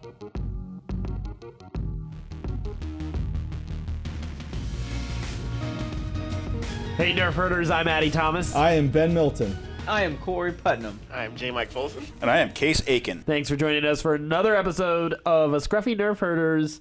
Hey, Nerfherders, I'm Addy Thomas. I am Ben Milton. I am Corey Putnam. I am J. Mike Folsom. And I am Case Aiken. Thanks for joining us for another episode of a Scruffy Nerfherders,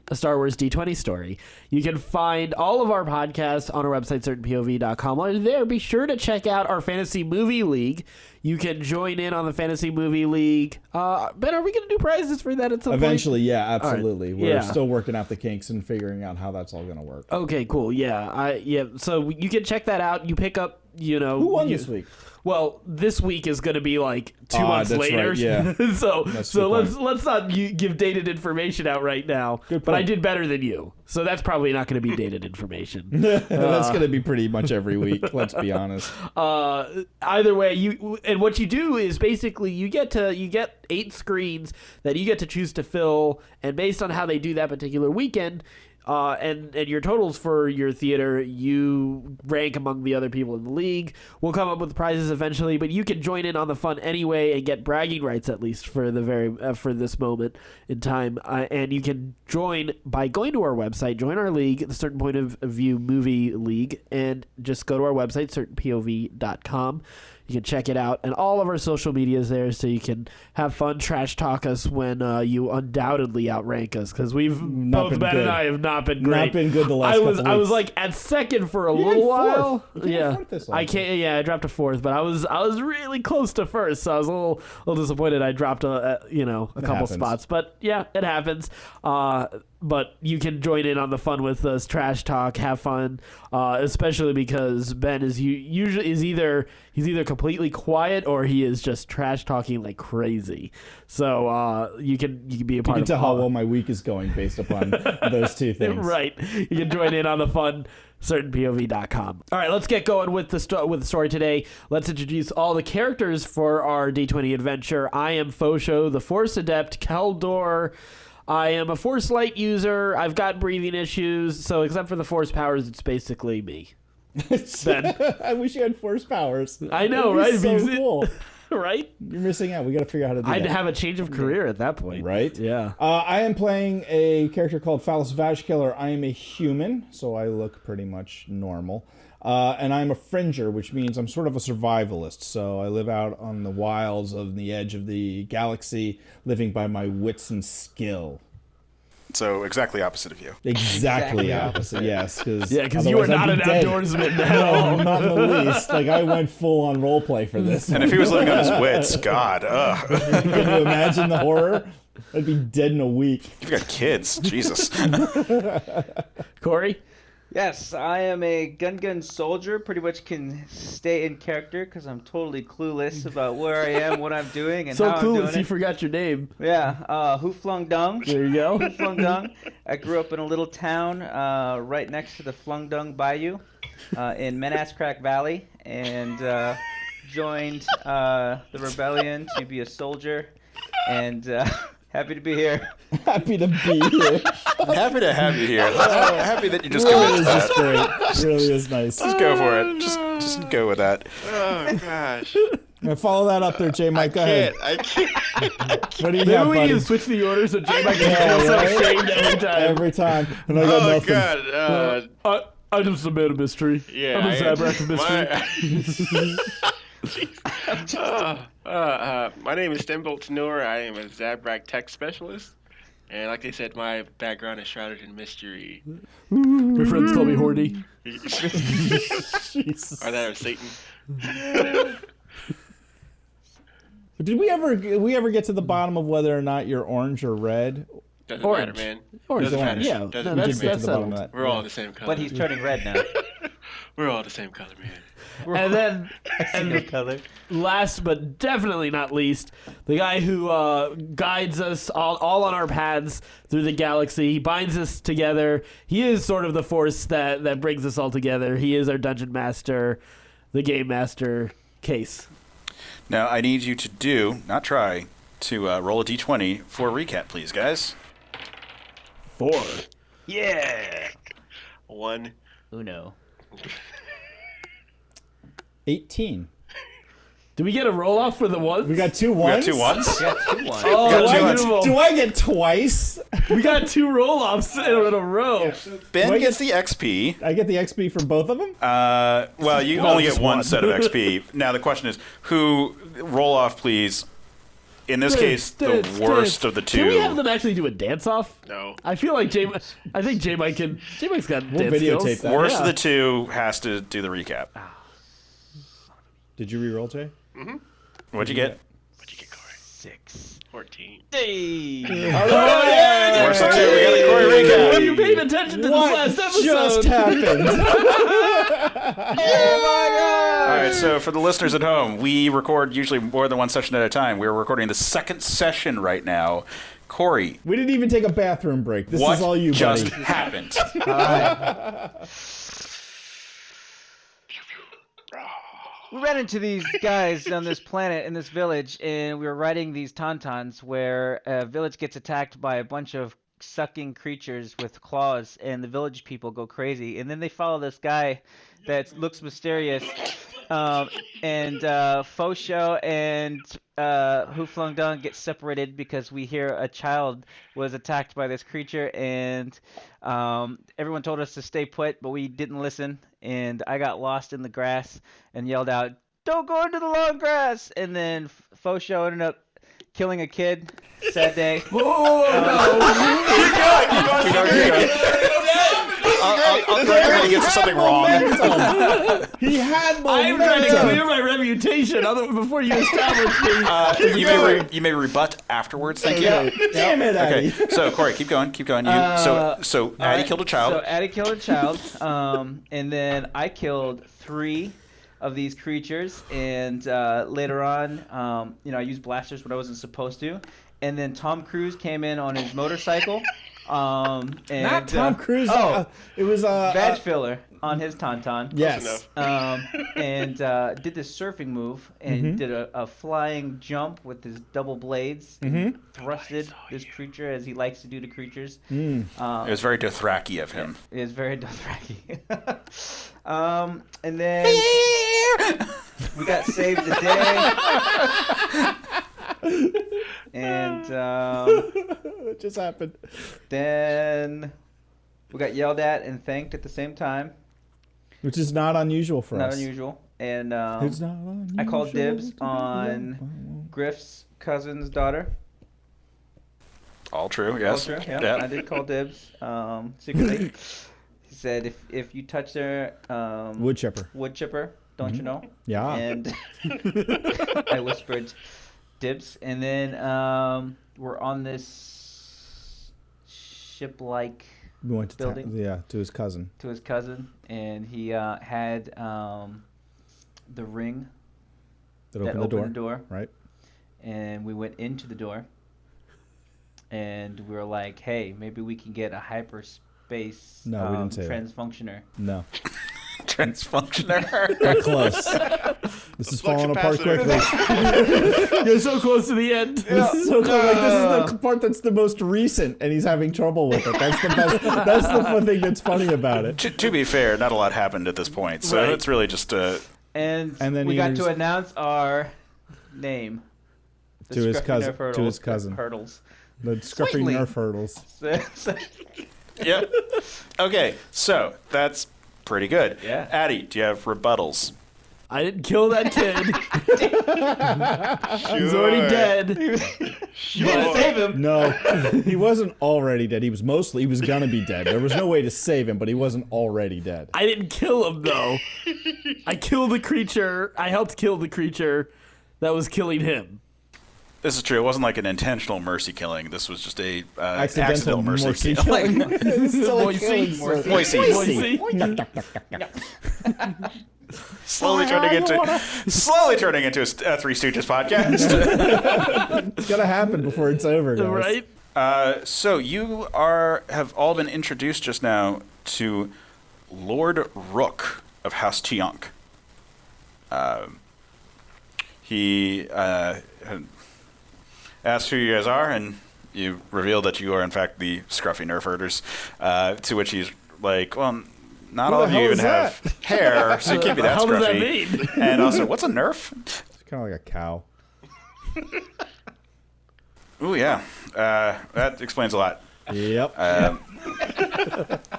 a Star Wars D20 story. You can find all of our podcasts on our website, certainpov.com. While you're there, be sure to check out our Fantasy Movie League. You can join in on the Fantasy Movie League. Ben, are we going to do prizes for that at some point? Eventually, yeah, absolutely. Right. We're still working out the kinks and figuring out how that's all going to work. Okay, cool. Yeah, so you can check that out. You pick up, Who won this week? Well, this week is going to be like 2 months later. Right, yeah. so let's not give dated information out right now. Good point. But I did better than you, so that's probably not going to be dated information. That's going to be pretty much every week. Let's be honest. Either way, what you do is basically you get 8 screens that you get to choose to fill, and based on how they do that particular weekend. And your totals for your theater, you rank among the other people in the league. We'll come up with prizes eventually, but you can join in on the fun anyway and get bragging rights at least for the for this moment in time. And you can join by going to our website, join our league, the Certain Point of View Movie League, and just go to our website, certainpov.com. You can check it out, and all of our social media is there, so you can have fun, trash talk us when you undoubtedly outrank us, because both Ben and I have not been great. Not been good the last couple weeks. I was like at second for a little while. Yeah, I can't. Yeah, I dropped to fourth, but I was really close to first, so I was a little disappointed. I dropped a couple spots, but yeah, it happens. But you can join in on the fun with us, trash talk, have fun, especially because Ben is either completely quiet or he is just trash talking like crazy. So you can be a part of. You can tell how well my week is going based upon those two things. Right. You can join in on the fun. certainpov.com. All right, let's get going with the story today. Let's introduce all the characters for our D20 adventure. I am Fosho, the Force Adept, Keldor. I am a Force Light user. I've got breathing issues, so except for the Force powers, it's basically me. Ben. I wish you had Force powers. I know, right? So cool. Right? You're missing out. We got to figure out how to do that. I'd have a change of career at that point. Right? Yeah. I am playing a character called Phallus Vag Killer. I am a human, so I look pretty much normal. And I'm a Fringer, which means I'm sort of a survivalist. So I live out on the wilds of the edge of the galaxy, living by my wits and skill. So exactly opposite of you. Exactly opposite, yes. Because you are not an outdoorsman at all. No, not in the least. Like, I went full on roleplay for this. And if he was living on his wits, God, Can you imagine the horror? I'd be dead in a week. You've got kids. Jesus. Corey? Yes, I am a gun soldier. Pretty much can stay in character because I'm totally clueless about where I am, what I'm doing, and how I'm doing clueless you forgot your name. Yeah, Who Flung Dung. There you go. Who Flung Dung. I grew up in a little town right next to the Flung Dung Bayou in Menascrack Valley, and joined the rebellion to be a soldier, and happy to be here. Happy to be here. Happy to have you here. Happy that you just committed to that. Great. It really is nice. Just go for it. Just go with that. Oh, gosh. Now follow that up there, J. Mike. Go ahead. I can't. What do you Maybe have, we buddy? need to switch the order so J. Mike can feel so ashamed every time. Every time. And I got Oh, nothing. God. I just a man of mystery. Yeah. I'm a Zabrak of mystery. My name is Stenbolt Noor. I am a Zabrak tech specialist. And like they said, my background is shrouded in mystery. My friends call me Horny. Jesus. Or that of Satan. Did we ever get to the bottom of whether or not you're orange or red? Doesn't Orange. matter, man. Orange. Doesn't matter. Yeah, Doesn't no, matter. that's Get to the bottom settled. of that. We're all the same color. But he's turning red now. We're all the same color, man. And then, Single color. last but definitely not least, the guy who guides us all on our paths through the galaxy. He binds us together. He is sort of the force that brings us all together. He is our dungeon master, the game master, Case. Now, I need you to roll a d20 for a recap, please, guys. 4. Yeah. 1. Uno. 18. Do we get a roll off for the ones? We got 2 We got ones. 2 ones. Yeah, 2-1. Oh, got two wonderful. Do I get twice? We got 2 roll offs in a row. Ben Do I gets the XP. I get the XP for both of them? Well, you No, only just get one one. set of XP. Now the question is, who roll off, please? In this case, the worst of the 2. Can we have them actually do a dance off? No. I feel like I think J Mike's got We'll dance videotape skills. that. Worst Yeah. of the 2 has to do the recap. Did you re-roll, Jay? What'd you get? What'd you get, Corey? 6. 14. Hey. Worst of 2. We got a Corey Were recap. you paying attention to this last episode? just happened? All right, so for the listeners at home, we record usually more than one session at a time. We're recording the second session right now. Corey, We didn't even take a bathroom break. This what is all you, just buddy. happened? We ran into these guys on this planet in this village, and we were riding these tauntauns where a village gets attacked by a bunch of sucking creatures with claws, and the village people go crazy. And then they follow this guy that looks mysterious, and Faux Show and Who Flung Dung get separated because we hear a child was attacked by this creature, and everyone told us to stay put, but we didn't listen. And I got lost in the grass and yelled out, "Don't go into the long grass!" And then Faux Show ended up killing a kid. Sad day. Keep going. I'll correct him when he gets something wrong. He had I'm trying to clear momentum. my reputation before you establish me. You may rebut afterwards. Thank you. Damn it, Okay, Addy. so Corey, keep going. You so Addy killed a child. So Addy killed a child, and then I killed 3 of these creatures, and later on, I used blasters, but I wasn't supposed to. And then Tom Cruise came in on his motorcycle. And, Not Tom Cruise. It was badge filler on his tauntaun. Yes. And did this surfing move and did a flying jump with his double blades. And thrusted this creature as he likes to do to creatures. It was very Dothraki of him. It is very Dothraki. And then we got saved the day. And It just happened. then we got yelled at and thanked at the same time. Which is not unusual for Not us. unusual. And It's not unusual. I called dibs to be on Griff's cousin's daughter. All true. Yes. Culture, yeah, I did call dibs secretly. He said, if you touch their wood chipper. wood chipper, don't you know? Yeah. And I whispered dibs. And then we're on this ship-like We went to building. to his cousin. to his cousin, and he had the ring That that opened opened the door. the door. Right. And we went into the door, and we were like, hey, maybe we can get a hyperspace No, we didn't say that. transfunctioner. No. Transfunctioner. Got close. This is falling apart capacitor. quickly. You're so close to the end. This is so cool. Like, this is the part that's the most recent, and he's having trouble with it. That's the best. That's the fun thing that's funny about it. To be fair, not a lot happened at this point, so Right. it's really just And then we he got was- to announce our name. The To his Scruffy cousin- to Nerfherders. his cousin. Hurdles. The Scruffy Slightly. Nerfherders. Yep. Okay, so that's pretty good. Yeah. Addy, do you have rebuttals? I didn't kill that kid. He's already dead. Sure. Save him. No, he wasn't already dead. He was gonna be dead. There was no way to save him, but he wasn't already dead. I didn't kill him though. I killed the creature. I helped kill the creature that was killing him. This is true. It wasn't like an intentional mercy killing. This was just a accidental Accidental mercy killing. killing. Still a Moisey. killing service. Moisey. Moisey. Slowly turning into a Three Stooges podcast. It's gonna happen before it's over, guys. Right? So you have all been introduced just now to Lord Rook of House Tionk. He asked who you guys are, and you reveal that you are in fact the Scruffy Nerfherders. To which he's like, "Well, not Who all the of you hell even is have hair, so you can't be that How does that scruffy." mean? And also, what's a nerf? Kind of like a cow. Ooh, yeah. That explains a lot. Yep.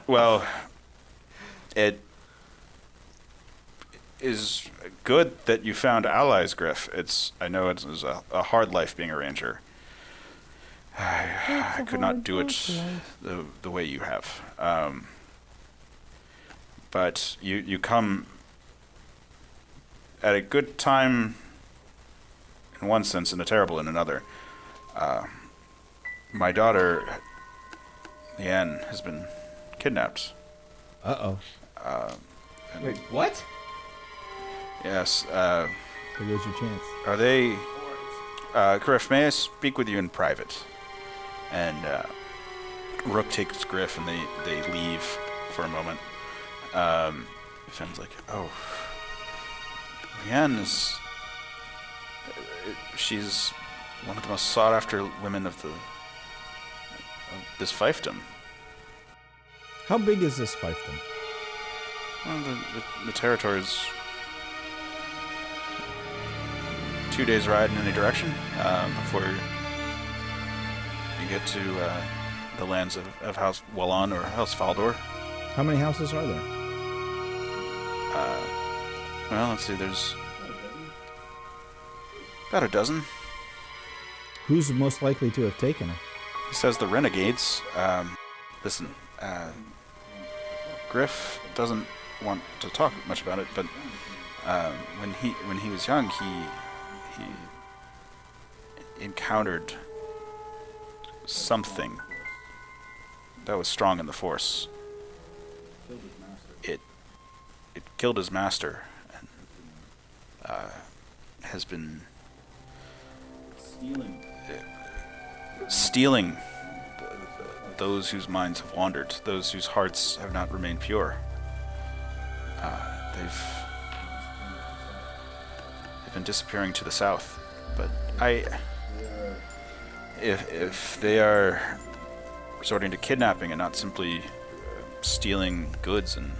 Well, it is good that you found allies, Griff. I know it's a hard life being a ranger. I could not do it the way you have. But you come at a good time in one sense and a terrible in another. My daughter, Lian, has been kidnapped. Uh-oh. Wait, what? Yes. There goes your chance. Are they... Griff, may I speak with you in private? And Rook takes Griff and they leave for a moment. Finn's like, oh... Lian is... she's one of the most sought-after women of this fiefdom. How big is this fiefdom? Well, the territory is 2 days' ride in any direction before you get to the lands of House Wallan or House Fardor. How many houses are there? Well, let's see, there's about a dozen. Who's most likely to have taken her? He says the renegades. Listen, Griff doesn't want to talk much about it, but when he was young, he encountered something that was strong in the Force. It killed his master, and has been stealing those whose minds have wandered, those whose hearts have not remained pure. They've been disappearing to the south, but if they are resorting to kidnapping and not simply stealing goods and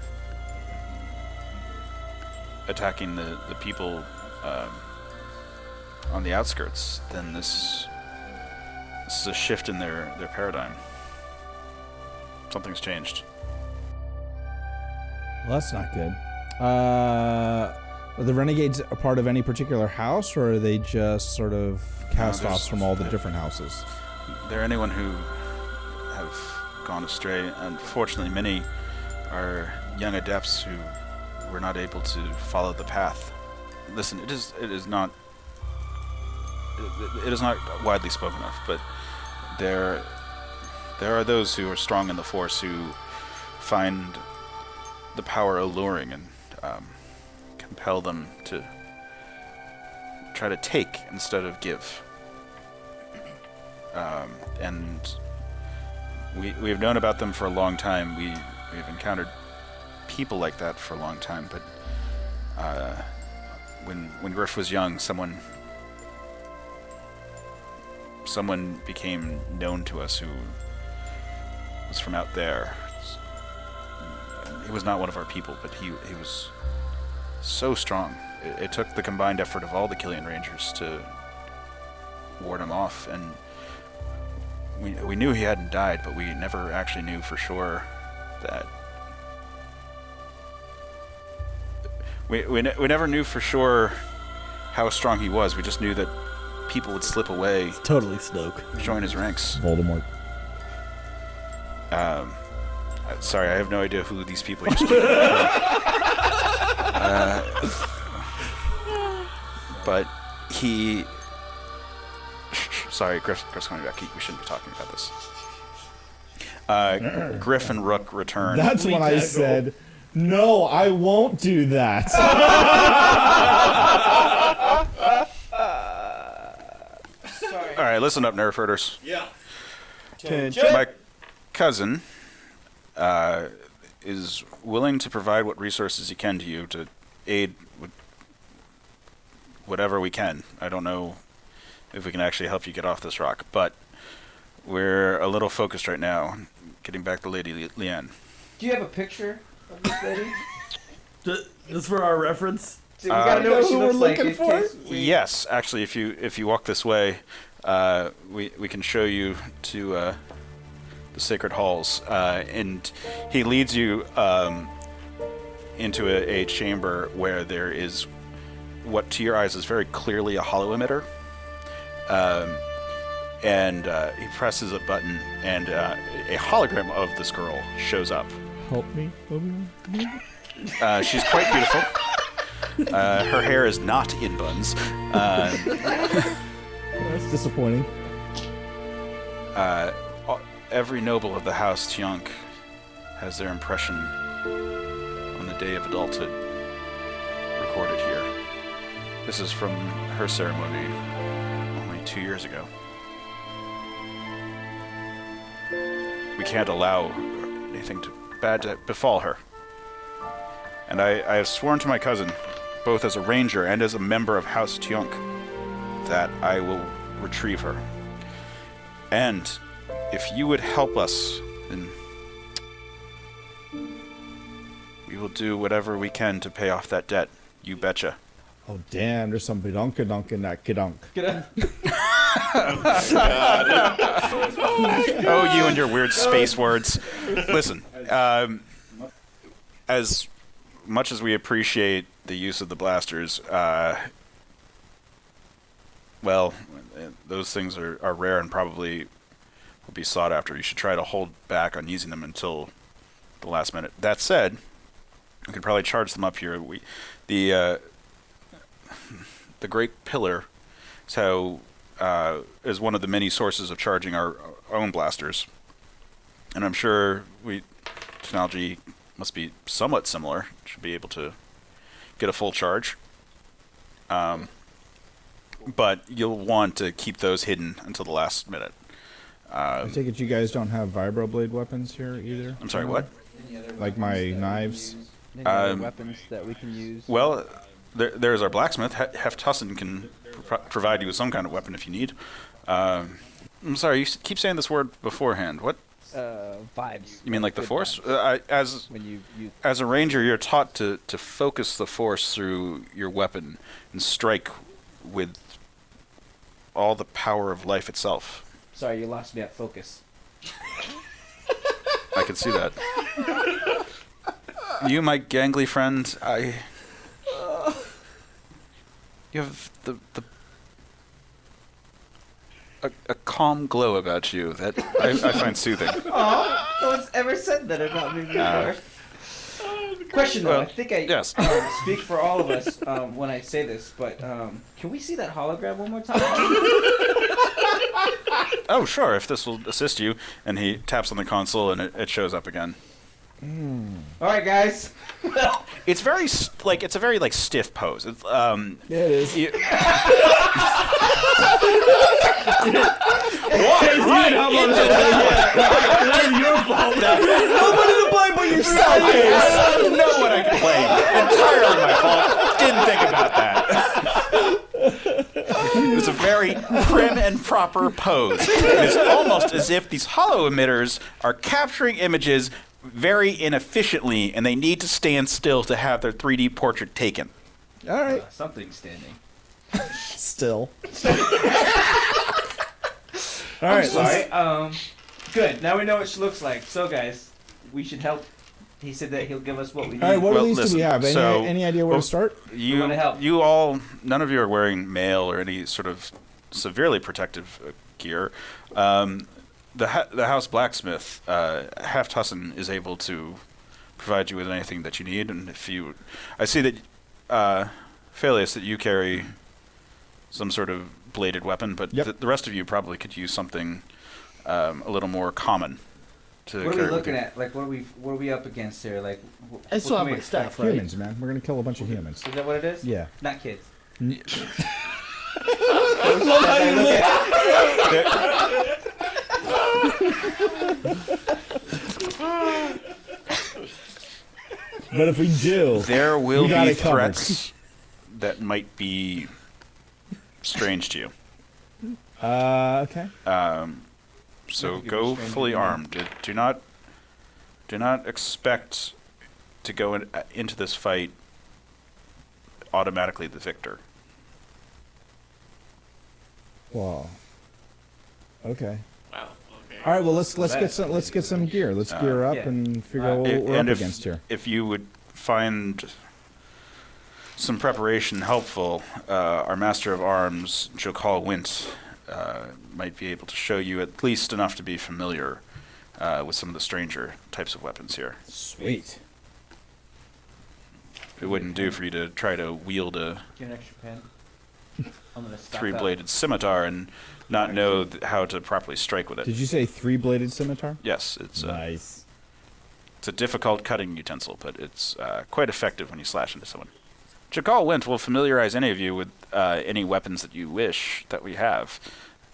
attacking the people on the outskirts, then this is a shift in their paradigm. Something's changed. Well, that's not good. Are the renegades a part of any particular house, or are they just sort of cast-offs from all the different houses? They're anyone who have gone astray. Unfortunately, many are young adepts who were not able to follow the path. Listen, it is not widely spoken of, but there are those who are strong in the Force who find the power alluring and compel them to try to take instead of give. And we've known about them for a long time. We've encountered people like that for a long time, but when Griff was young, someone became known to us who was from out there. He was not one of our people, but he was so strong. It took the combined effort of all the Killian Rangers to ward him off, and we knew he hadn't died, but we never actually knew for sure that. We never knew for sure how strong he was. We just knew that people would slip away, Totally Snoke. join his ranks. Voldemort. Sorry, I have no idea who these people are speaking but he... Sorry, Griff's coming back. We shouldn't be talking about this. Griff and Rook return. That's when I said, no, I won't do that. All right, listen up, Nerfherders. Yeah. My cousin is willing to provide what resources he can to you to aid with whatever we can. I don't know if we can actually help you get off this rock, but we're a little focused right now, getting back to Lady Lian. Do you have a picture of this lady? Just for our reference, So we gotta know what she who we're looks like looking in for? case we... Yes, actually, if you walk this way, we can show you to the sacred halls, and he leads you into a chamber where there is what to your eyes is very clearly a hollow emitter. And he presses a button, and a hologram of this girl shows up. Help me, Obi-Wan. She's quite beautiful. Her hair is not in buns. That's disappointing. Every noble of the House Tiank has their impression on the day of adulthood recorded here. This is from her ceremony only 2 years ago. We can't allow anything bad to befall her. And I have sworn to my cousin, both as a ranger and as a member of House Tiank, that I will retrieve her. And if you would help us, then we will do whatever we can to pay off that debt. You betcha. Oh, damn, there's some bidonka-dunk in that kidunk. Oh, you and your weird space words. Listen, as much as we appreciate the use of the blasters, well, those things are rare and probably will be sought after. You should try to hold back on using them until the last minute. That said, we could probably charge them up here. The Great Pillar is one of the many sources of charging our own blasters, and I'm sure technology must be somewhat similar. Should be able to get a full charge, but you'll want to keep those hidden until the last minute. I take it you guys don't have vibroblade weapons here either? I'm sorry, what? Like my knives? Any other weapons that we can use? Well, there's our blacksmith. Heftussin can provide you with some kind of weapon if you need. I'm sorry, you keep saying this word beforehand. What? Vibes. You mean like the Good Force? vibes. When you As a ranger, you're taught to focus the Force through your weapon and strike with all the power of life itself. Sorry, you lost me at focus. I can see that. You, my gangly friend, you have a calm glow about you that I find soothing. Oh, no one's ever said that about me before. Question though, I think I yes. Speak for all of us when I say this, but can we see that hologram one more time? Oh, sure, if this will assist you. And he taps on the console and it shows up again. All right, guys. It's very it's a very stiff pose. It's, Yeah, it is. That's your fault. Nobody to blame but yourself. No one I can blame. Entirely my fault. Didn't think about that. It's a very prim and proper pose. It's almost as if these hollow emitters are capturing images very inefficiently, and they need to stand still to have their 3D portrait taken. All right. Something's standing. Still. All right. Sorry. Good. Now we know what she looks like. So, guys, we should help. He said that he'll give us what we need. All right, what Well, of these do listen, we have? Any idea where to start? You wanna help. You all, none of you are wearing mail or any sort of severely protective gear. The house blacksmith, Heftussin, is able to provide you with anything that you need, and if you, I see that, Phaeus, that you carry some sort of bladed weapon, but Yep. the rest of you probably could use something a little more common to What are we carry with looking you. at? Like, what are we up against here? Like, I still have my stuff, right? Humans, man. We're gonna kill a bunch of humans. Is that what it is? Yeah. Not kids. But if we do, There will We got be it covered. threats that might be strange to you. okay. So Maybe go restrain fully him. armed. Do not expect to go into this fight automatically the victor. Wow. Okay. Wow. Okay. All right. Well, let's get some gear. Let's gear up and figure out what we're up against here. If you would find some preparation helpful, our Master of Arms, Jokal Wint, might be able to show you at least enough to be familiar with some of the stranger types of weapons here. Sweet. It wouldn't do for you to try to wield a Give an extra pen. I'm gonna stop three-bladed scimitar and not know how to properly strike with it. Did you say three-bladed scimitar? Yes, it's Nice. it's a difficult cutting utensil, but it's quite effective when you slash into someone. Jokal Wint will familiarize any of you with any weapons that you wish that we have.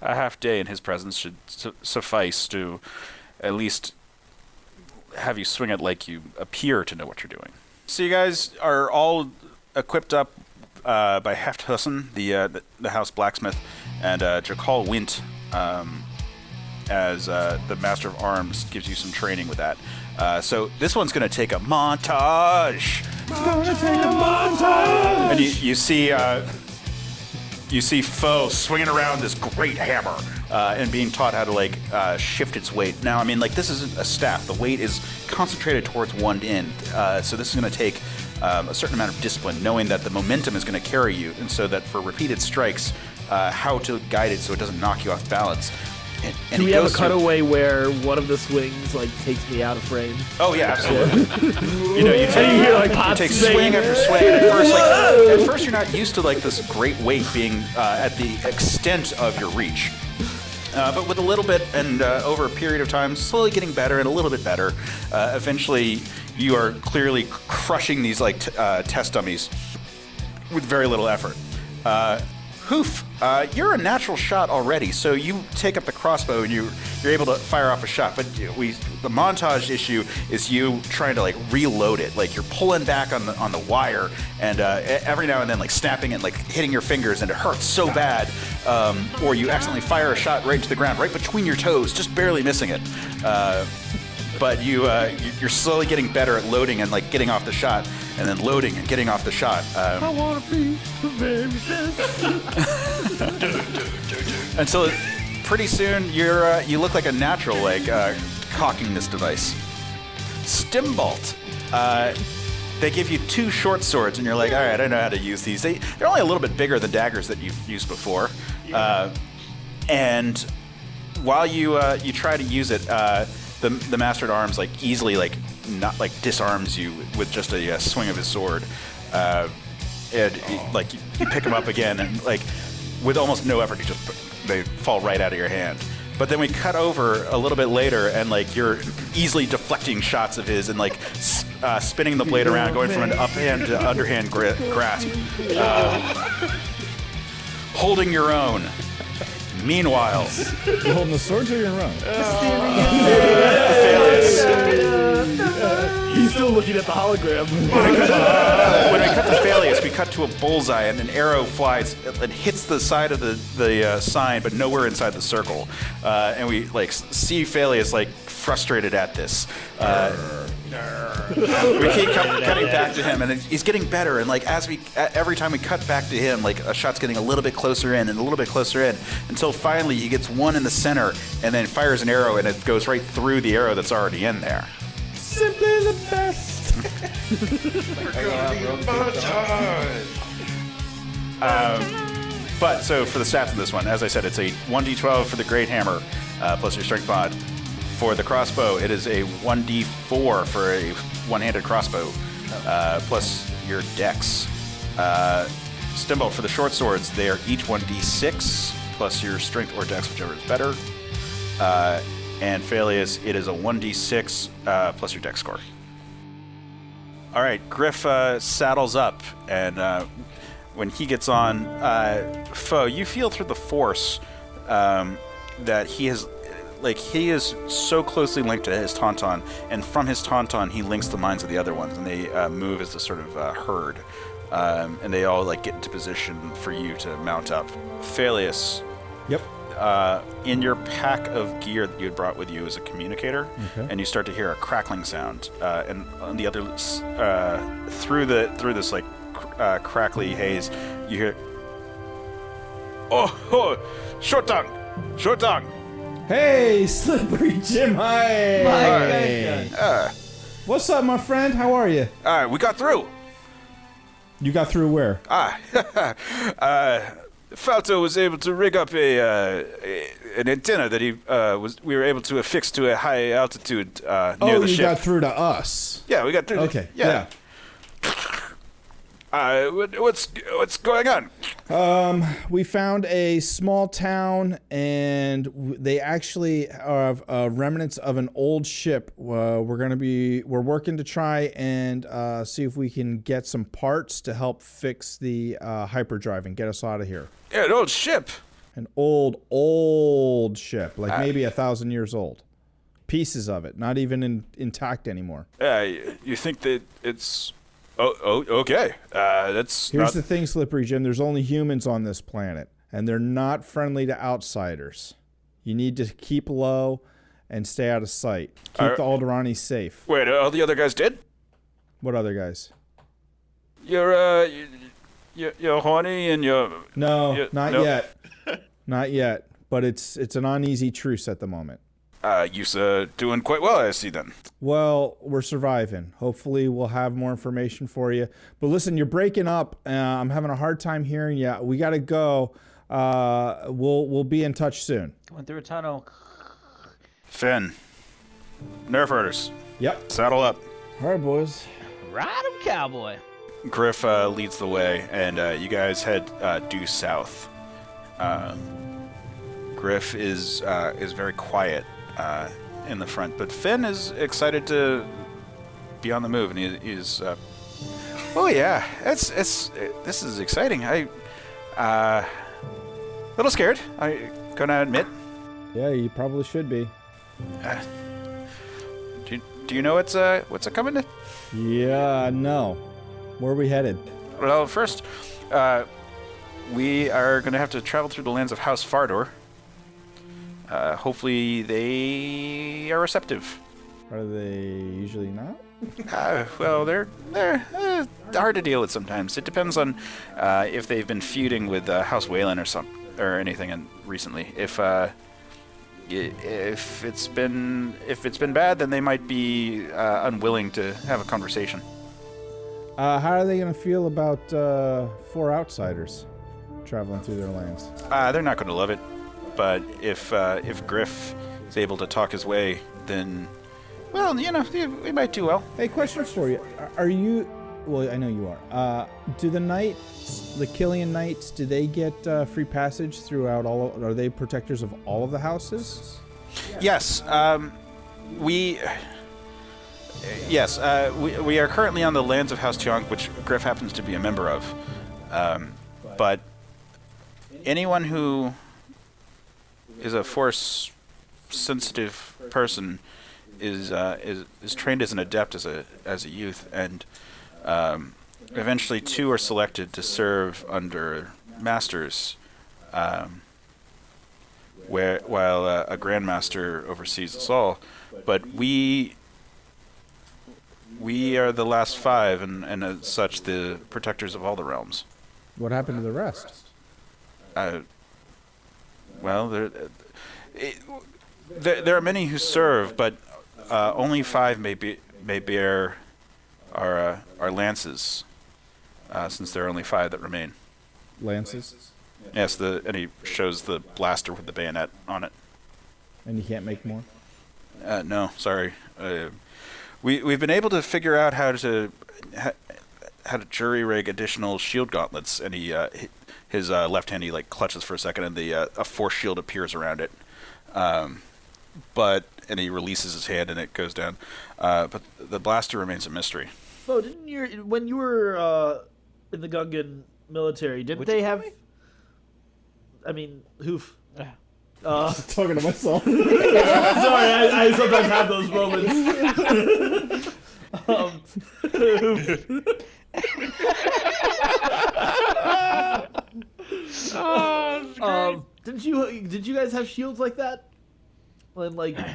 A half day in his presence should suffice to at least have you swing it like you appear to know what you're doing. So you guys are all equipped up by Hefthussen, the house blacksmith, and Jokal Wint as the Master of Arms gives you some training with that. So this one's going to take a montage. It's gonna take a montage. And you see Foe swinging around this great hammer and being taught how to shift its weight. Now, I mean, this isn't a staff. The weight is concentrated towards one end. So this is going to take a certain amount of discipline, knowing that the momentum is going to carry you, and so that for repeated strikes, how to guide it so it doesn't knock you off balance. And Do we have a cutaway where one of the swings takes me out of frame? Oh yeah, absolutely. You take swing after swing. And at first you're not used to this great weight being at the extent of your reach. But with a little bit and over a period of time, slowly getting better and a little bit better, eventually you are clearly crushing these test dummies with very little effort. Hoof, you're a natural shot already, so you take up the crossbow and you're able to fire off a shot. But the montage issue is you trying to reload it. You're pulling back on the wire, and every now and then snapping it, hitting your fingers, and it hurts so bad. Or you accidentally fire a shot right into the ground, right between your toes, just barely missing it. But you're slowly getting better at loading and getting off the shot, and then loading and getting off the shot. I wanna be the very best. Until pretty soon you look like a natural cocking this device. Stimbolt. They give you 2 short swords, and you're like, all right, I know how to use these. They're only a little bit bigger than daggers that you've used before. And while you try to use it, the Master at Arms easily not disarms you with just a swing of his sword, and you pick him up again, and with almost no effort, they fall right out of your hand. But then we cut over a little bit later, and you're easily deflecting shots of his, and spinning the blade around, going from an uphand to underhand grasp, holding your own. Meanwhile, You holding the swords or your own? He's still looking at the hologram. when we cut to Phaleus, we cut to a bullseye, and an arrow flies and hits the side of the sign, but nowhere inside the circle. And we see Phaleus frustrated at this. We keep cutting back to him, and he's getting better. And every time we cut back to him, a shot's getting a little bit closer in and a little bit closer in, until finally he gets one in the center, and then fires an arrow, and it goes right through the arrow that's already in there. Simply the best. But so for the stats in this one, as I said, it's a 1d12 for the great hammer plus your strength mod. For the crossbow, it is a 1d4 for a one-handed crossbow plus your dex. Stimbolt for the short swords, they are each 1d6 plus your strength or dex, whichever is better. And Phaleus, it is a 1d6 plus your dex score. All right, Griff saddles up, and when he gets on, Foe, you feel through the force that he has, he is so closely linked to his tauntaun, and from his tauntaun he links the minds of the other ones, and they move as a sort of herd, and they all get into position for you to mount up. Phaleus. Yep. In your pack of gear that you had brought with you is a communicator, and you start to hear a crackling sound, and on the other through this crackly haze, you hear, oh, short tongue. Hey, Slippery Jim. Hi. What's up, my friend? How are you? We got through. You got through where? Falto was able to rig up an antenna that we were able to affix to a high altitude near the ship. You got through to us. Yeah, we got through. Okay. Yeah. What's going on? We found a small town, and they actually have remnants of an old ship. We're working to try and see if we can get some parts to help fix the hyperdrive and get us out of here. Yeah, an old ship. An old ship, like maybe 1,000 years old. Pieces of it, not even intact anymore. You think that it's... Oh, okay. Here's the thing, Slippery Jim. There's only humans on this planet, and they're not friendly to outsiders. You need to keep low and stay out of sight. Keep the Alderani safe. Wait, all the other guys did? What other guys? You're horny and you're... No, not yet. Not yet. But it's an uneasy truce at the moment. You're doing quite well, I see then. Well, we're surviving. Hopefully we'll have more information for you. But listen, you're breaking up. I'm having a hard time hearing you. We got to go. We'll be in touch soon. Going through a tunnel. Finn. Nerfherders. Yep. Saddle up. All right, boys. Ride 'em, cowboy. Griff leads the way, and you guys head due south. Griff is very quiet in the front, but Finn is excited to be on the move, and he's oh yeah, this is exciting. A little scared, I gonna admit. Yeah, you probably should be. Do you know what's coming? Yeah, no. Where are we headed? Well, first, we are gonna have to travel through the lands of House Fardor. Hopefully they are receptive. Are they usually not? Well, they're hard to deal with sometimes. It depends on if they've been feuding with House Wayland or anything recently. If it's been bad, then they might be unwilling to have a conversation. How are they going to feel about 4 outsiders traveling through their lands? They're not going to love it. But if Griff is able to talk his way, then, well, we might do well. Hey, question for you. Are you... Well, I know you are. Do the knights, the Killian knights, do they get free passage throughout are they protectors of all of the houses? Yes. We are currently on the lands of House Tiong, which Griff happens to be a member of. But anyone who is a force-sensitive person is trained as an adept as a youth, and eventually 2 are selected to serve under masters, while a grandmaster oversees us all. But we are the last 5, and as such, the protectors of all the realms. What happened to the rest? Well, there are many who serve, but only 5 may bear our lances, since there are only 5 that remain. Lances? Yes, and he shows the blaster with the bayonet on it. And you can't make more? No, sorry. We've been able to figure out how to jury rig additional shield gauntlets, and his left hand, he clutches for a second, and a force shield appears around it. And he releases his hand, and it goes down. But the blaster remains a mystery. Oh, when you were in the Gungan military, didn't they have? I mean, hoof. Talking to myself. Sorry, I sometimes have those moments. Did you guys have shields like that? And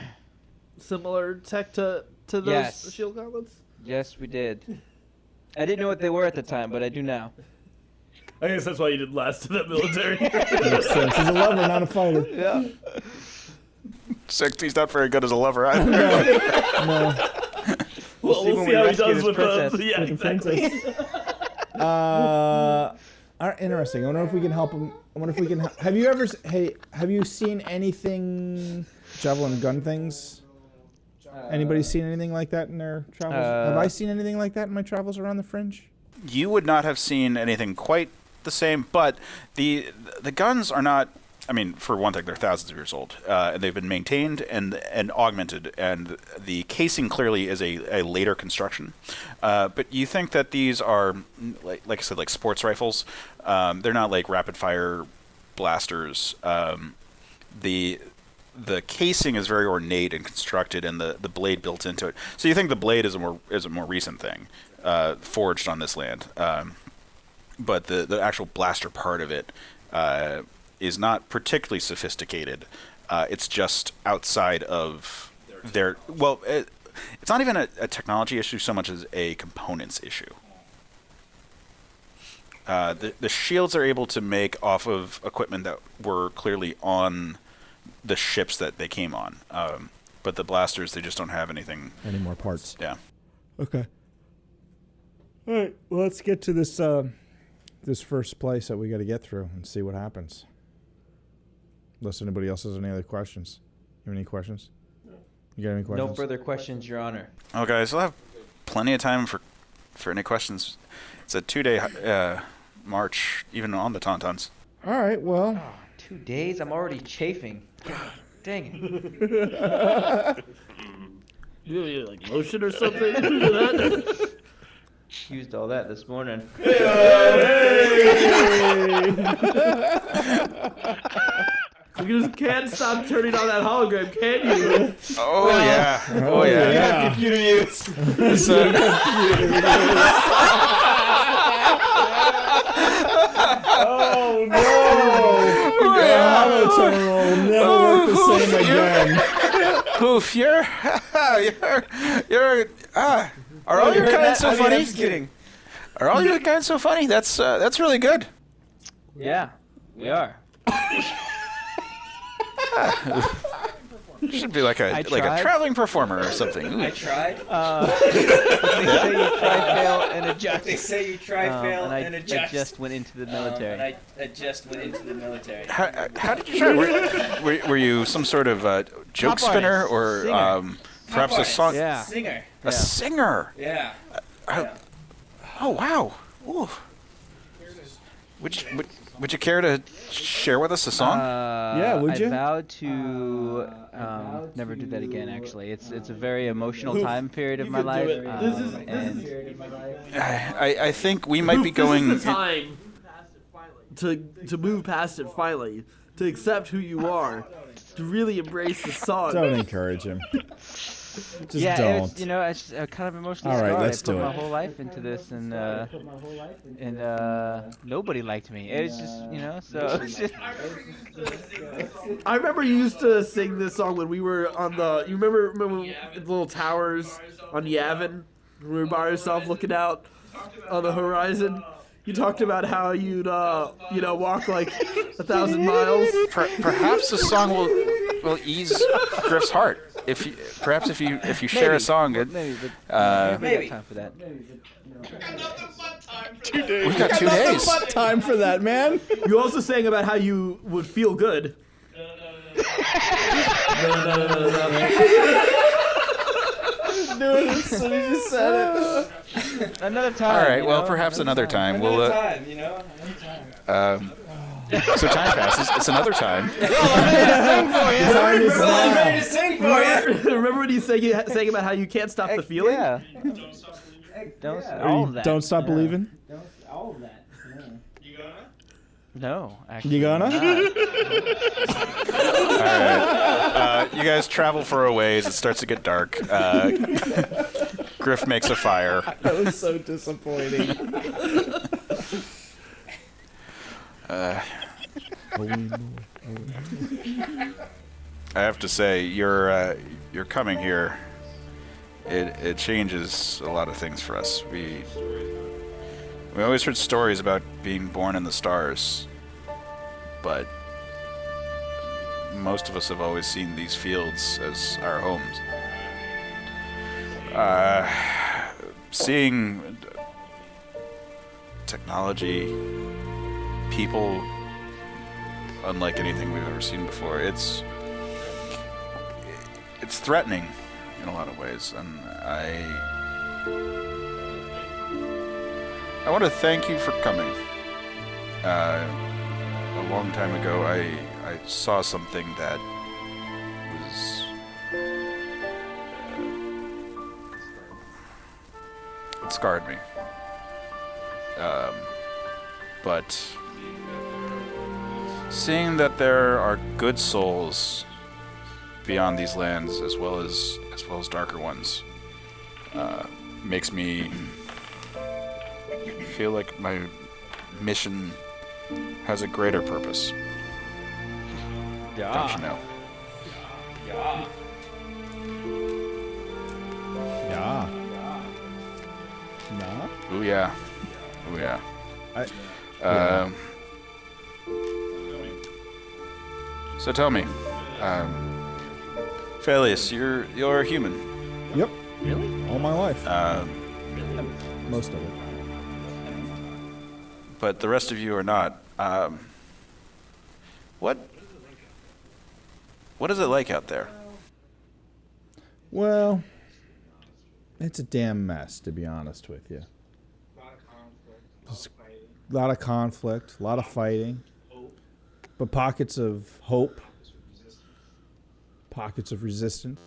similar tech to those shield gauntlets? Yes, we did. I didn't know what they were at the time, but I do now. I guess that's why you didn't last in the military. Makes sense. He's a lover, not a fighter. Yeah. Except he's not very good as a lover either. No. Well, we'll see how he does with the... Yeah, With the exactly. Interesting. I wonder if we can help him. I wonder if we can. Have you ever? Hey, have you seen anything javelin gun things? Anybody seen anything like that in their travels? Have I seen anything like that in my travels around the fringe? You would not have seen anything quite the same, but the guns are not. I mean, for one thing, they're thousands of years old, and they've been maintained and augmented, and the casing clearly is a later construction. But you think that these are, like I said, like sports rifles. They're not like rapid-fire blasters. The casing is very ornate and constructed, and the blade built into it. So you think the blade is a more recent thing, forged on this land. But the actual blaster part of it is not particularly sophisticated. It's just outside of their... Well, it's not even a technology issue so much as a components issue. The shields are able to make off of equipment that were clearly on the ships that they came on. But the blasters, they just don't have anything... Any more parts? Yeah. Okay. All right. Well, let's get to this this first place that we got to get through and see what happens. Unless anybody else has any other questions. You have any questions? No. You got any questions? No further questions, Your Honor. Okay, so I'll have plenty of time for any questions. It's a 2-day march, even on the Tauntauns. All right, well... 2 days? I'm already chafing. God, dang it. You have like lotion or something for that? Used all that this morning. You just can't stop turning on that hologram, can you? Oh, yeah. Oh, yeah. Computer use. Oh, no! The holotone will never work the same again. Oof, are all your kinds so funny? I'm just kidding. Are all your kinds so funny? That's really good. Yeah, we are. You should be like a traveling performer or something. Ooh. I tried. They say you try, fail, and adjust. I just went into the military. How did you try? Were you some sort of joke spinner or perhaps a song? Yeah. Singer. A singer. Yeah. Oh wow. Ooh. Would you care to share with us a song? Yeah, would you? I vowed to never do that again. Actually, it's a very emotional time period of my life. I think we might be going. This is the time to move past it finally, to accept who you are, to really embrace the song. Don't encourage him. Just yeah, don't. It's kind of emotionally All right, scarred. let's I put do my it. whole life into this, and nobody liked me. It was just, so it's just. I remember you used to sing this song when we were on the. You remember the little towers on Yavin? When we were by ourselves looking out on the horizon. You talked about how you'd walk like 1,000 miles. Perhaps the song will ease Griff's heart. If you share a song, Maybe. maybe. Time for that. 2 days. We've got 2 days. What time for that, man? You also sang about how you would feel good. Doing it as soon as you said it. Another time. All right. Well, perhaps another time. We'll. Another time. So time passes. It's another time. Time is now. Ready to sing for you. Remember when you sang about how you can't stop the feeling? Yeah. All of that. Don't stop believing. All of that. No, actually. You gonna? not. All right. You guys travel for a ways. It starts to get dark. Griff makes a fire. That was so disappointing. I have to say, your coming here it changes a lot of things for us. We always heard stories about being born in the stars, but most of us have always seen these fields as our homes. Seeing technology, people unlike anything we've ever seen before, it's threatening in a lot of ways, and I want to thank you for coming. A long time ago, I saw something that was it scarred me. But seeing that there are good souls beyond these lands, as well as darker ones, makes me feel like my mission has a greater purpose. Don't you know? Yeah. Nah. Ooh yeah. Ooh yeah. So tell me, Phaelius, you're a human. Yep. Really? All my life. Most of it. But the rest of you are not. What is it like out there? Well, it's a damn mess, to be honest with you. A lot of conflict, a lot of fighting, but pockets of hope, pockets of resistance,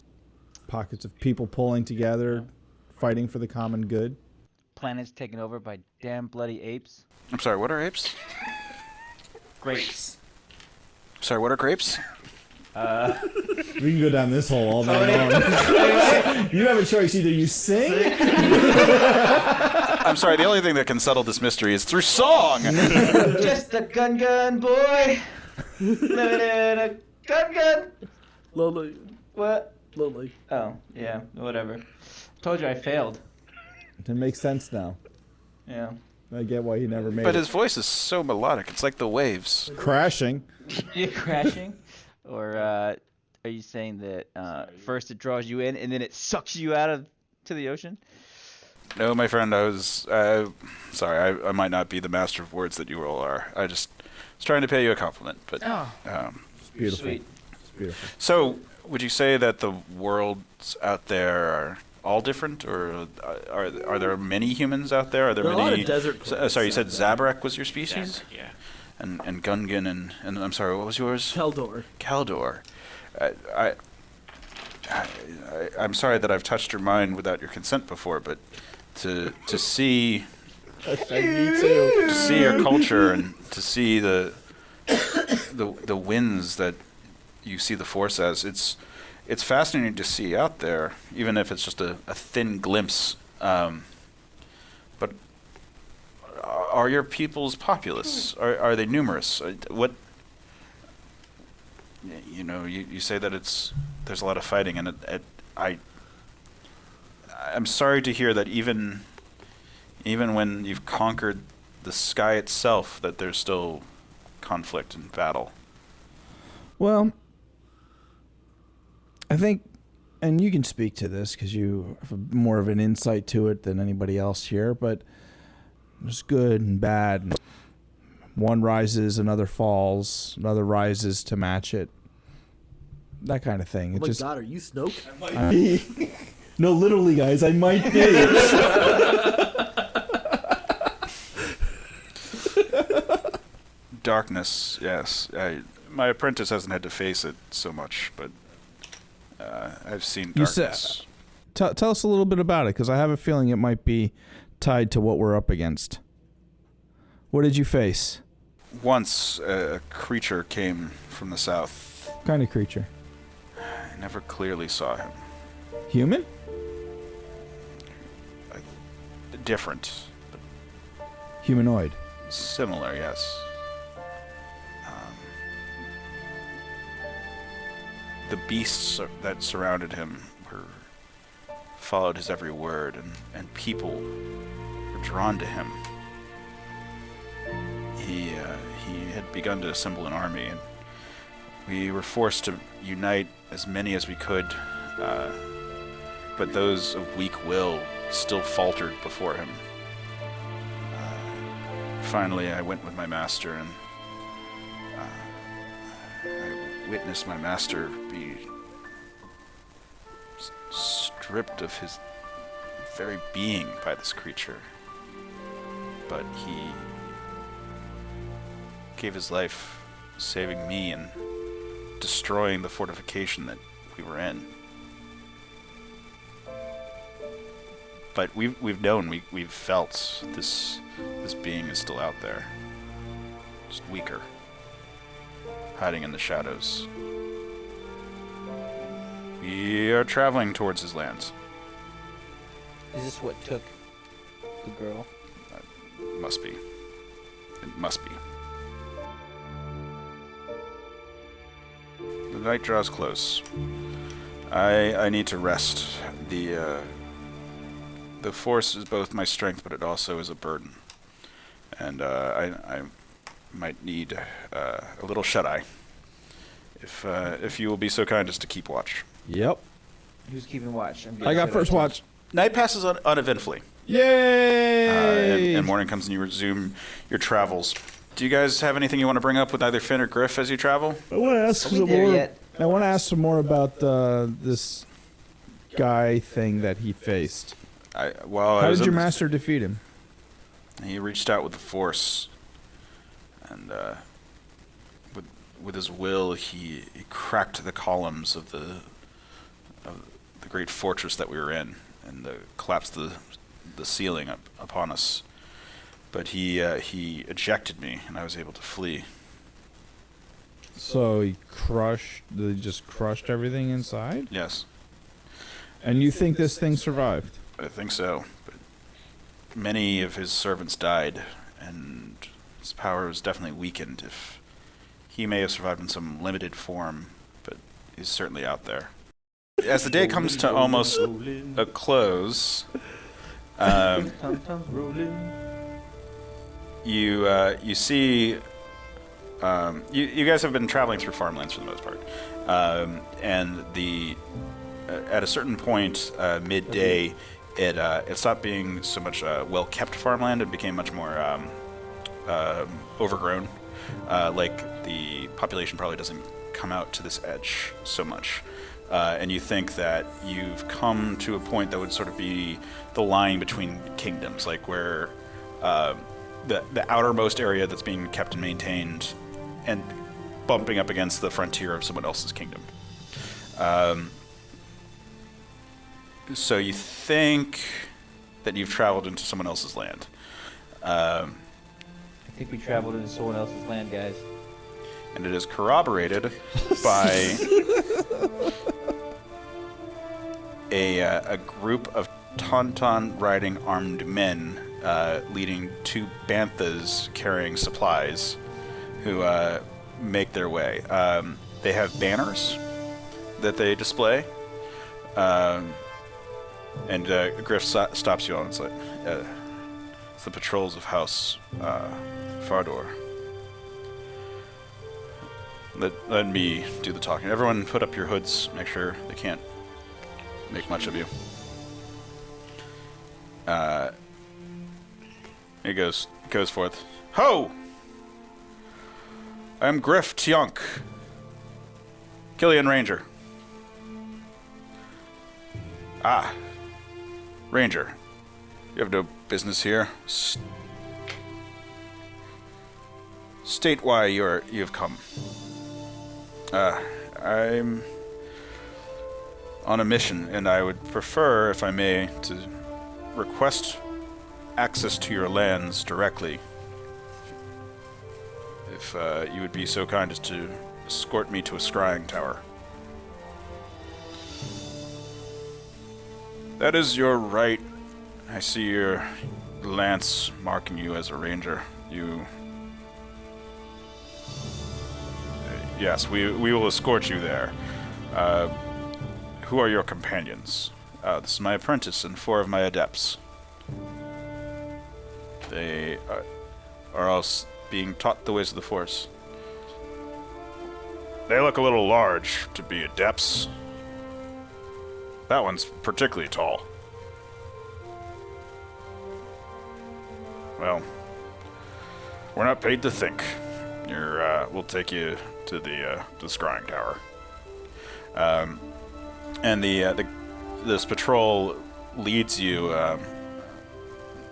pockets of people pulling together, fighting for the common good. Planet's taken over by damn bloody apes. I'm sorry, what are apes? Grapes. Sorry, what are grapes? We can go down this hole all day long. You have a choice: either you sing. I'm sorry, the only thing that can settle this mystery is through song! Just a gun boy. Living in a gun. Lonely. What? Lonely. Oh, yeah, whatever. Told you I failed. It makes sense now. Yeah. I get why he never made But it. his voice is so melodic, it's like the waves. Crashing. You crashing? Or are you saying that first it draws you in and then it sucks you out to the ocean? No, my friend, I was... sorry, I might not be the master of words that you all are. I just was trying to pay you a compliment, but... It's beautiful. Sweet. It's beautiful. So, would you say that the worlds out there are all different, or are there many humans out there? Are there There are a many... lot of desert planets sorry, you said out there. Zabrak was your species? Yeah. And Gungan and I'm sorry, what was yours? Keldor. Kaldor. I'm sorry that I've touched your mind without your consent before, but to see Me too. to see your culture and to see the winds that you see the Force as, it's fascinating to see out there, even if it's just a thin glimpse. But are your peoples populous? Are they numerous? What you say that there's a lot of fighting, and I'm sorry to hear that even when you've conquered the sky itself, that there's still conflict and battle. Well, I think, and you can speak to this because you have more of an insight to it than anybody else here, but there's good and bad. And one rises, another falls, another rises to match it. That kind of thing. Oh my God, are you Snoke? No, literally, guys, I might be. Darkness, yes. My apprentice hasn't had to face it so much, but I've seen darkness. Tell us a little bit about it, because I have a feeling it might be tied to what we're up against. What did you face? Once a creature came from the south. What kind of creature? I never clearly saw him. Human? Different, but Humanoid. similar, yes. The beasts that surrounded him were followed his every word, and people were drawn to him. He had begun to assemble an army, and we were forced to unite as many as we could, but those of weak will still faltered before him. Finally, I went with my master, and I witnessed my master be stripped of his very being by this creature. But he gave his life saving me and destroying the fortification that we were in. But we've known, we've felt this being is still out there, just weaker, hiding in the shadows. We are traveling towards his lands. Is this what took the girl? Must be. It must be. The night draws close. I need to rest. The force is both my strength, but it also is a burden. And I might need a little shut-eye. If you will be so kind as to keep watch. Yep. Who's keeping watch? I got first watch. Night passes uneventfully. Yay! And morning comes and you resume your travels. Do you guys have anything you want to bring up with either Finn or Griff as you travel? I want to ask Are we some there more. yet? I want to ask some more about this guy thing that he faced. How did your master defeat him? He reached out with the force, and with his will, he cracked the columns of the great fortress that we were in, and collapsed the ceiling upon us. But he ejected me, and I was able to flee. So he just crushed everything inside? Yes, And you think this thing survived? I think so. But many of his servants died, and his power was definitely weakened. If he may have survived in some limited form, but he's certainly out there. As the day comes to almost a close, you see. You guys have been traveling through farmlands for the most part, and at a certain point, midday, it stopped being so much well-kept farmland. It became much more overgrown. Like the population probably doesn't come out to this edge so much, and you think that you've come to a point that would sort of be the line between kingdoms, like where the outermost area that's being kept and maintained, and bumping up against the frontier of someone else's kingdom. So you think that you've traveled into someone else's land. I think we traveled into someone else's land, guys. And it is corroborated by a group of tauntaun riding armed men leading two banthas carrying supplies who make their way. They have banners that they display. And Griff stops you all and it's like, it's the patrols of House Fardor. Let me do the talking. Everyone put up your hoods, make sure they can't make much of you. It goes forth. Ho! I am Griff Tionk, Killian Ranger. Ah. Ranger, you have no business here. State why you have come. I'm on a mission, and I would prefer, if I may, to request access to your lands directly. If you would be so kind as to escort me to a scrying tower. That is your right. I see your lance marking you as a ranger. Yes, we will escort you there. Who are your companions? This is my apprentice and 4 of my adepts. They are all being taught the ways of the Force. They look a little large to be adepts. That one's particularly tall. Well, we're not paid to think. We'll take you to the scrying tower. And this patrol leads you.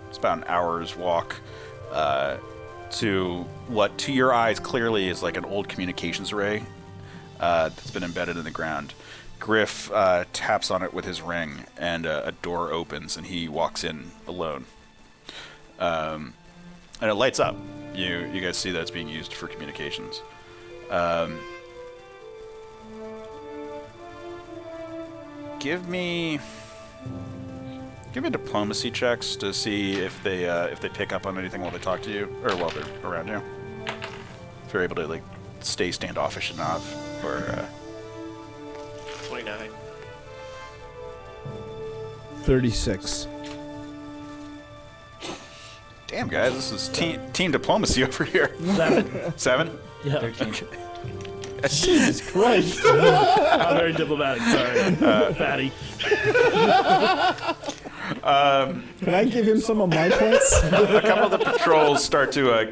It's about an hour's walk to what, to your eyes, clearly is like an old communications array that's been embedded in the ground. Griff taps on it with his ring, and a door opens, and he walks in alone. And it lights up. You guys see that it's being used for communications. Give me diplomacy checks to see if they pick up on anything while they talk to you, or while they're around you. If you're able to like stay standoffish enough, or 29. 36. damn guys, this is team diplomacy over here. 7. 7? Yeah. 13. Jesus Christ. I'm very diplomatic, sorry. Fatty. Can I give him some of my points? A couple of the patrols start to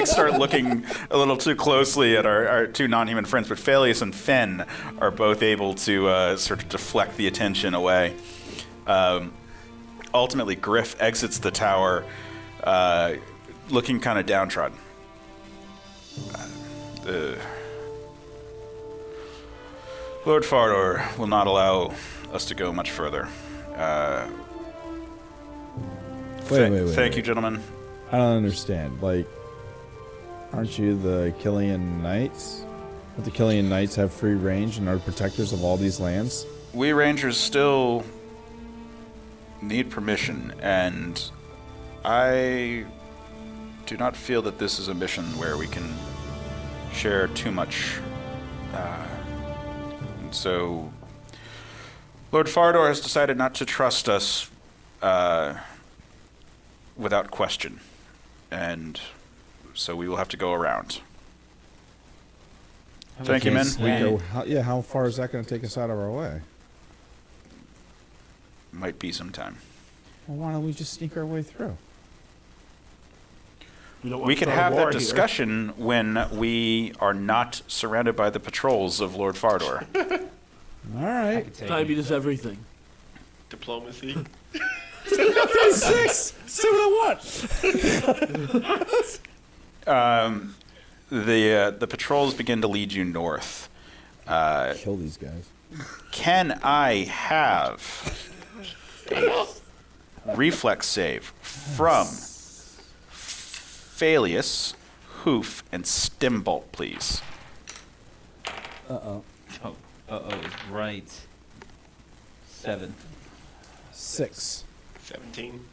start looking a little too closely at our 2 non-human friends, but Phaelius and Fenn are both able to sort of deflect the attention away. Ultimately, Griff exits the tower looking kind of downtrodden. Lord Fardor will not allow us to go much further. Wait. Thank you, gentlemen. I don't understand. Like, aren't you the Killian Knights? Don't the Killian Knights have free range and are protectors of all these lands? We Rangers still need permission, and I do not feel that this is a mission where we can share too much. And so, Lord Fardor has decided not to trust us without question, and so we will have to go around. Thank you, men. How far is that going to take us out of our way? Might be some time. Well, why don't we just sneak our way through? We could have that discussion when we are not surrounded by the patrols of Lord Fardor. All right. Timing is everything. Diplomacy. 6. See what I want. The patrols begin to lead you north. Kill these guys. Can I have a reflex save from Phaelius, Hoof, and Stimbolt, please? Oh, right. 7. 6. 17.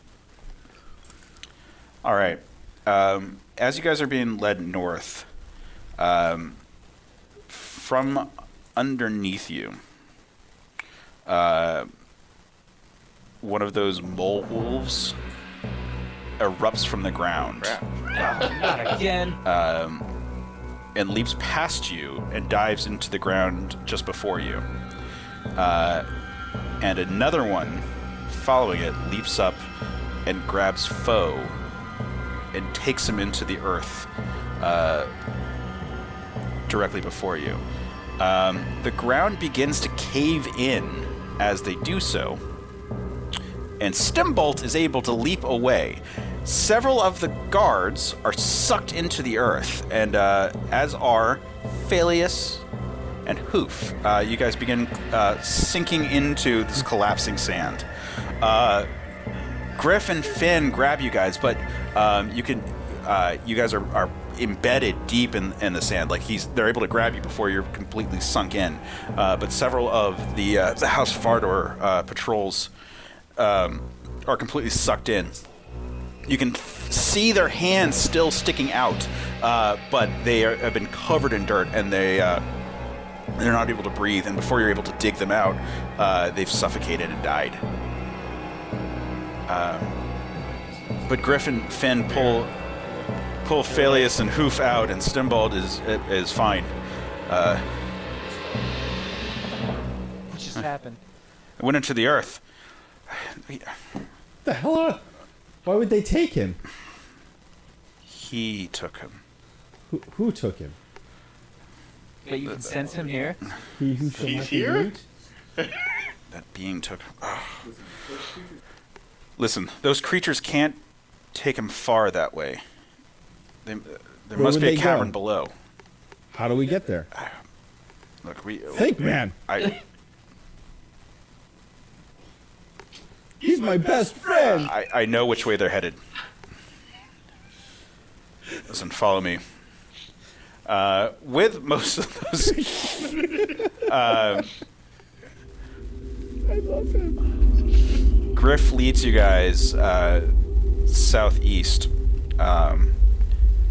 All right. As you guys are being led north, from underneath you, one of those mole wolves erupts from the ground. Not again. And leaps past you and dives into the ground just before you. And another one, following it, leaps up and grabs Foe and takes him into the earth directly before you. The ground begins to cave in as they do so, and Stimbolt is able to leap away. Several of the guards are sucked into the earth, and as are Phaelius and Hoof. You guys begin sinking into this collapsing sand. Griff and Finn grab you guys, but you guys are embedded deep in the sand. Like they're able to grab you before you're completely sunk in. But several of the House Fardor patrols are completely sucked in. You can see their hands still sticking out, but they have been covered in dirt, and they They're not able to breathe, and before you're able to dig them out, they've suffocated and died. But Griff and Finn pull Phalius and Hoof out, and Stimbald is fine. What just happened? It went into the earth. The hell? Why would they take him? He took him. Who took him? But you can sense him here. He who shall He's not be here? moved? That being took him. Oh. Listen, those creatures can't take him far that way. There must would be a they cavern go? below. How do we get there? Look, Think, man. He's my best friend. I know which way they're headed. Listen, follow me. With most of those... I love him. Griff leads you guys southeast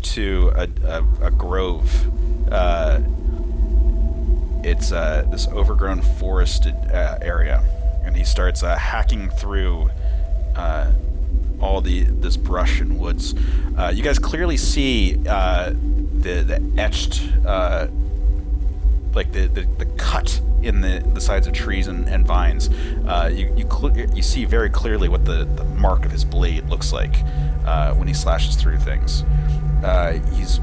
to a grove. It's this overgrown forested area, and he starts hacking through all this brush and woods. You guys clearly see the etched, like the cut in the sides of trees and vines. You see very clearly what the mark of his blade looks like when he slashes through things. He's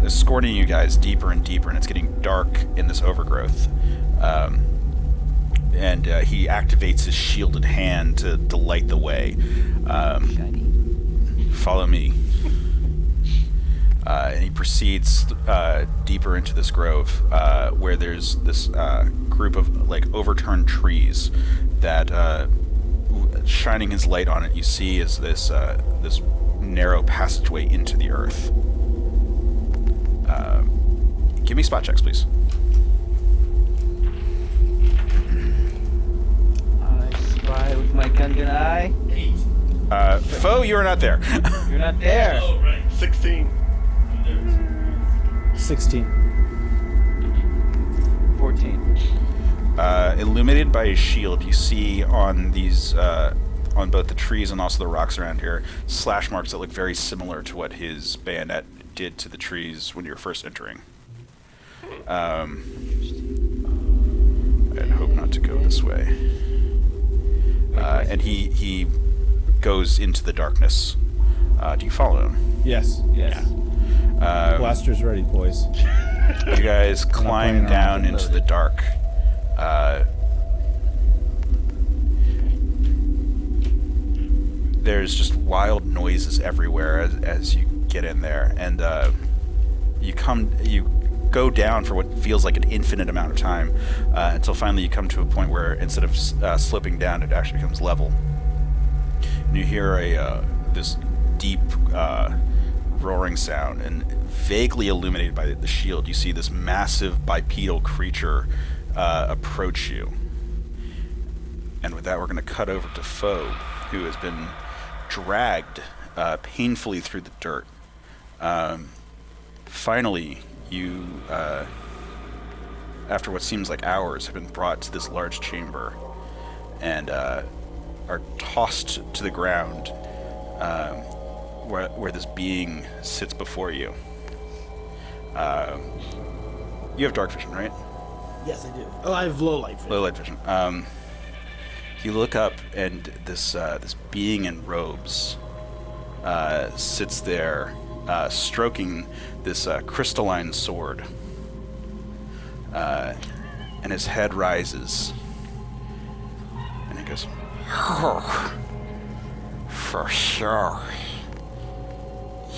escorting you guys deeper and deeper, and it's getting dark in this overgrowth. And he activates his shielded hand to light the way. Follow me. And he proceeds deeper into this grove, where there's this group of like overturned trees that, shining his light on it, you see is this narrow passageway into the earth. Give me spot checks, please. I spy with my gun eye. Foe, you are not there. You're not there. Oh, right. 16. 16. 14. Illuminated by his shield, you see on these, on both the trees and also the rocks around here, slash marks that look very similar to what his bayonet did to the trees when you were first entering. I'd hope not to go this way. And he goes into the darkness. Do you follow him? Yes. Yes. Blaster's ready, boys. You guys climb down into the dark. There's just wild noises everywhere as you get in there, and you go down for what feels like an infinite amount of time until finally you come to a point where instead of slipping down, it actually becomes level. And you hear this deep roaring sound, and vaguely illuminated by the shield, you see this massive bipedal creature approach you. And with that, we're going to cut over to Foe, who has been dragged painfully through the dirt. Finally, you, after what seems like hours, have been brought to this large chamber and are tossed to the ground where this being sits before you. You have dark vision, right? Yes, I do. Oh, I have low light vision. Low light vision. You look up, and this being in robes sits there, stroking this crystalline sword, and his head rises, and he goes, "Oh, for sure,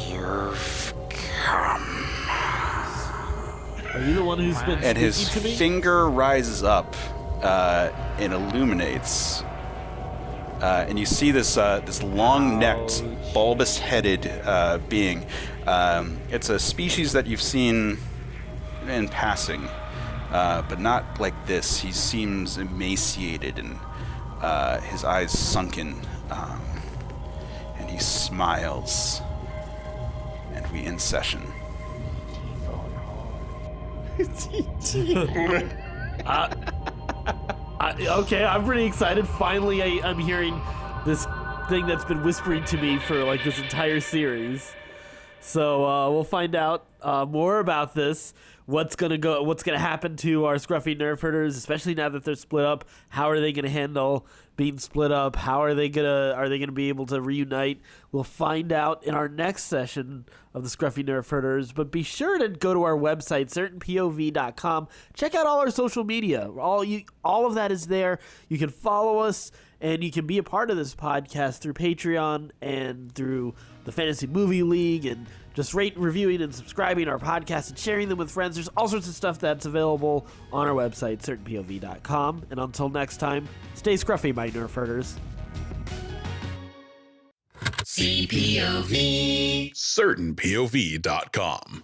you've come." Are you the one who's been And his speaking to me? finger rises up and illuminates, and you see this long-necked, bulbous-headed being. It's a species that you've seen in passing, but not like this. He seems emaciated and his eyes sunken, and he smiles, and we end session. Okay, I'm pretty excited. Finally, I'm hearing this thing that's been whispering to me for like this entire series. So we'll find out more about this. What's gonna happen to our Scruffy Nerfherders, especially now that they're split up? How are they gonna handle being split up? How are they gonna be able to reunite? We'll find out in our next session of the Scruffy Nerfherders. But be sure to go to our website, certainpov.com. Check out all our social media. All of that is there. You can follow us, and you can be a part of this podcast through Patreon and through the Fantasy Movie League, and just rate, reviewing, and subscribing our podcast and sharing them with friends. There's all sorts of stuff that's available on our website, certainpov.com. And until next time, stay scruffy, my Nerfherders. CPOV. CertainPOV.com.